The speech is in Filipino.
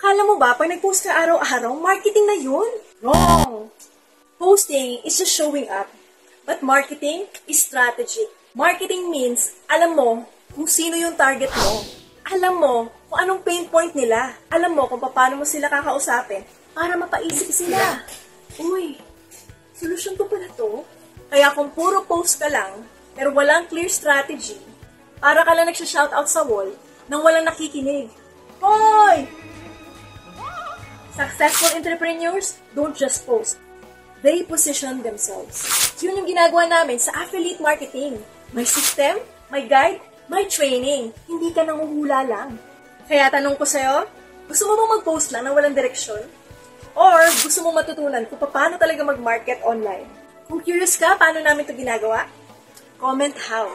Akala mo ba, pag nag-post ka araw-araw, marketing na yun? Wrong! Posting is just showing up. But marketing is strategy. Marketing means, alam mo kung sino yung target mo. Alam mo kung anong pain point nila. Alam mo kung paano mo sila kakausapin para mapaisip sila. Uy, solusyon ko pala to. Kaya kung puro post ka lang, pero walang clear strategy, para ka lang nagsha-shoutout sa wall nang walang nakikinig. Hoy! Successful entrepreneurs don't just post. They position themselves. Yun yung ginagawa namin sa affiliate marketing. May system, may guide, may training. Hindi ka nanguhula lang. Kaya tanong ko sa'yo, gusto mo bang mag-post lang na walang direksyon? Or gusto mo matutunan kung paano talaga mag-market online? Kung curious ka, paano namin ito ginagawa? Comment how.